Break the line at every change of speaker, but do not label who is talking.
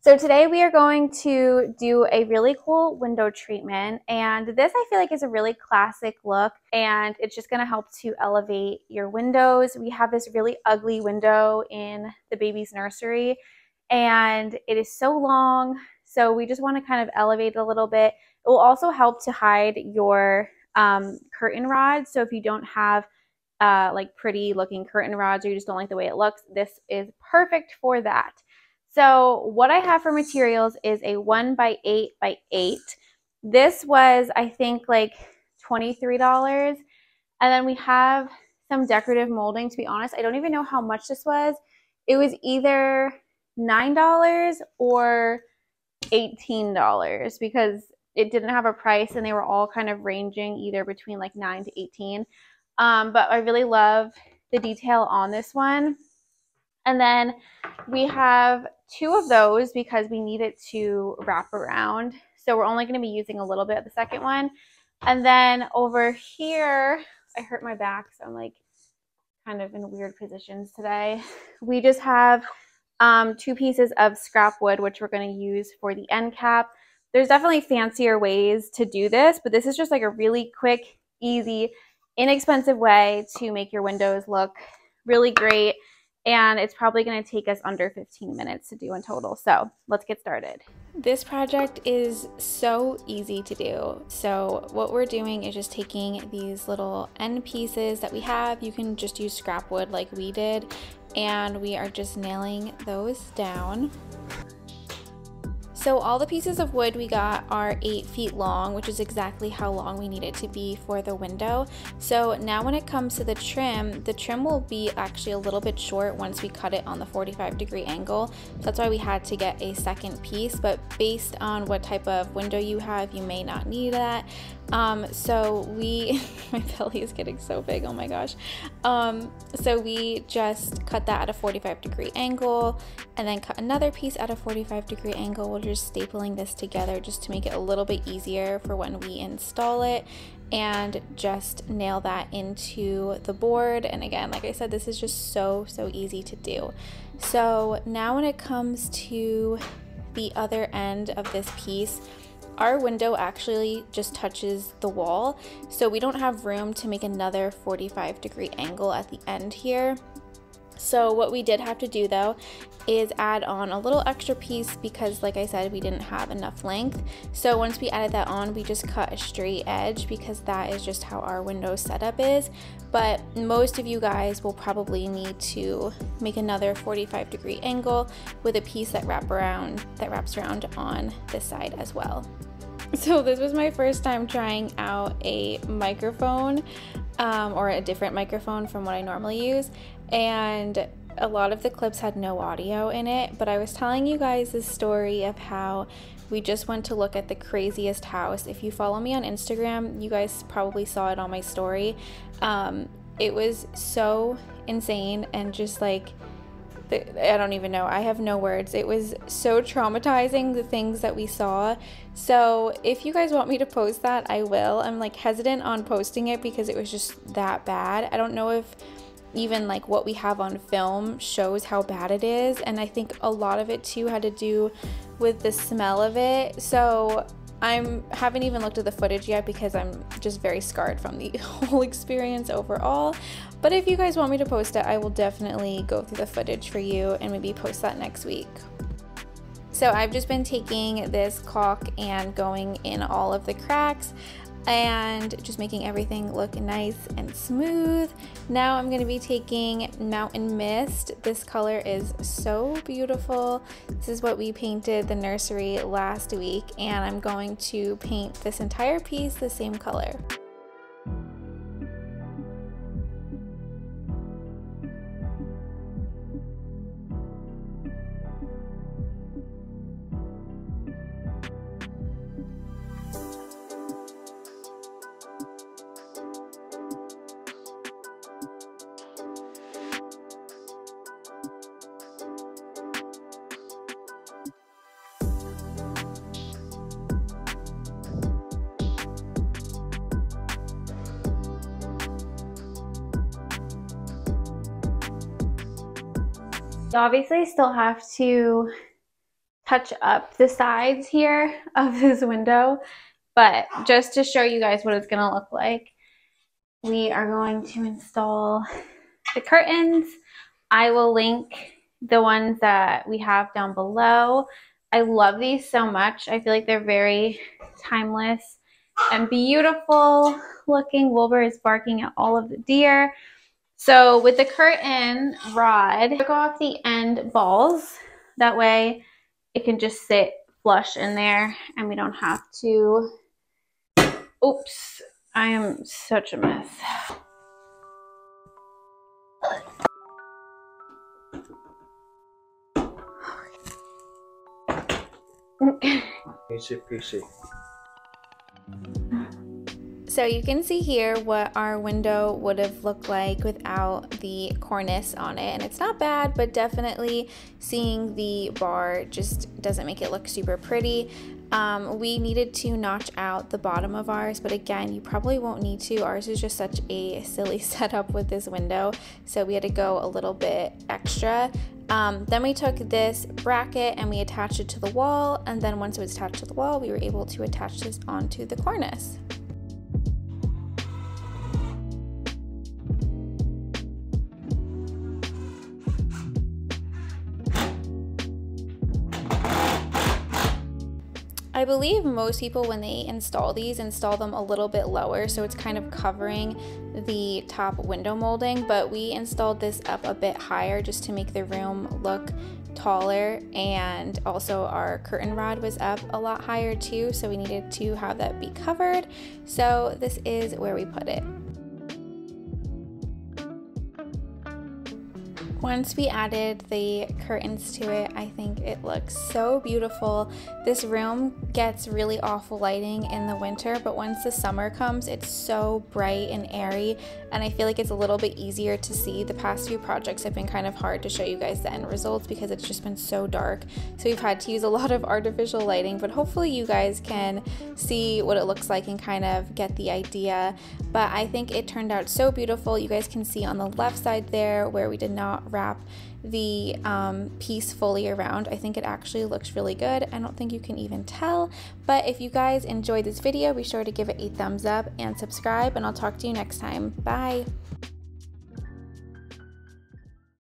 So today we are going to do a really cool window treatment, and this I feel like is a really classic look, and it's just going to help to elevate your windows. We have this really ugly window in the baby's nursery, and it is so long, so we just want to kind of elevate it a little bit. It will also help to hide your curtain rods, so if you don't have like pretty looking curtain rods or you just don't like the way it looks, this is perfect for that. So what I have for materials is a 1x8x8. This was, I think, like $23. And then we have some decorative molding. To be honest, I don't even know how much this was. It was either $9 or $18 because it didn't have a price and they were all kind of ranging either between like $9 to $18. But I really love the detail on this one. And then we have two of those because we need it to wrap around. So we're only going to be using a little bit of the second one. And then over here, I hurt my back, so I'm like kind of in weird positions today. We just have two pieces of scrap wood, which we're going to use for the end cap. There's definitely fancier ways to do this, but this is just like a really quick, easy, inexpensive way to make your windows look really great. And it's probably going to take us under 15 minutes to do in total. So let's get started. This project is so easy to do. So what we're doing is just taking these little end pieces that we have. You can just use scrap wood like we did. And we are just nailing those down. So all the pieces of wood we got are 8 feet long, which is exactly how long we need it to be for the window. So now when it comes to the trim will be actually a little bit short once we cut it on the 45-degree angle. So that's why we had to get a second piece, but based on what type of window you have, you may not need that. So my belly is getting so big, oh my gosh. So we just cut that at a 45-degree angle and then cut another piece at a 45-degree angle. We're just stapling this together just to make it a little bit easier for when we install it and just nail that into the board. And again, like I said, this is just so easy to do. So now when it comes to the other end of this piece, our window actually just touches the wall, so we don't have room to make another 45-degree angle at the end here. So what we did have to do though is add on a little extra piece because, like I said, we didn't have enough length. So once we added that on, we just cut a straight edge because that is just how our window setup is. But most of you guys will probably need to make another 45-degree angle with a piece that wraps around on this side as well. So this was my first time trying out a microphone or a different microphone from what I normally use, and a lot of the clips had no audio in it, but I was telling you guys this story of how we just went to look at the craziest house. If you follow me on Instagram, you guys probably saw it on my story. It was so insane and just like, I don't even know. I have no words. It was so traumatizing, the things that we saw. So if you guys want me to post that, I will. I'm like hesitant on posting it because it was just that bad. I don't know if even like what we have on film shows how bad it is. And I think a lot of it too had to do with the smell of it. So I haven't even looked at the footage yet because I'm just very scarred from the whole experience overall. But if you guys want me to post it, I will definitely go through the footage for you and maybe post that next week. So I've just been taking this caulk and going in all of the cracks and just making everything look nice and smooth. Now I'm going to be taking Mountain Mist. This color is so beautiful. This is what we painted the nursery last week, and I'm going to paint this entire piece the same color. You obviously still have to touch up the sides here of this window, but just to show you guys what it's gonna look like, we are going to install the curtains. I will link the ones that we have down below. I love these so much. I feel like they're very timeless and beautiful looking. Wilbur is barking at all of the deer. So with the curtain rod, took off the end balls. That way it can just sit flush in there and we don't have to, oops, I am such a mess.
Easy.
So you can see here what our window would have looked like without the cornice on it, and it's not bad, but definitely seeing the bar just doesn't make it look super pretty. We needed to notch out the bottom of ours, but again, you probably won't need to. Ours is just such a silly setup with this window, so we had to go a little bit extra. Then we took this bracket and we attached it to the wall, and then once it was attached to the wall, we were able to attach this onto the cornice. I believe most people, when they install these, install them a little bit lower, so it's kind of covering the top window molding, but we installed this up a bit higher just to make the room look taller, and also our curtain rod was up a lot higher too, so we needed to have that be covered. So this is where we put it. Once we added the curtains to it, I think it looks so beautiful. This room gets really awful lighting in the winter, but once the summer comes, it's so bright and airy, and I feel like it's a little bit easier to see. The past few projects have been kind of hard to show you guys the end results because it's just been so dark. So we've had to use a lot of artificial lighting, but hopefully you guys can see what it looks like and kind of get the idea. But I think it turned out so beautiful. You guys can see on the left side there where we did not wrap the piece fully around. I think it actually looks really good. I don't think you can even tell, but if you guys enjoyed this video, be sure to give it a thumbs up and subscribe, and I'll talk to you next time. Bye.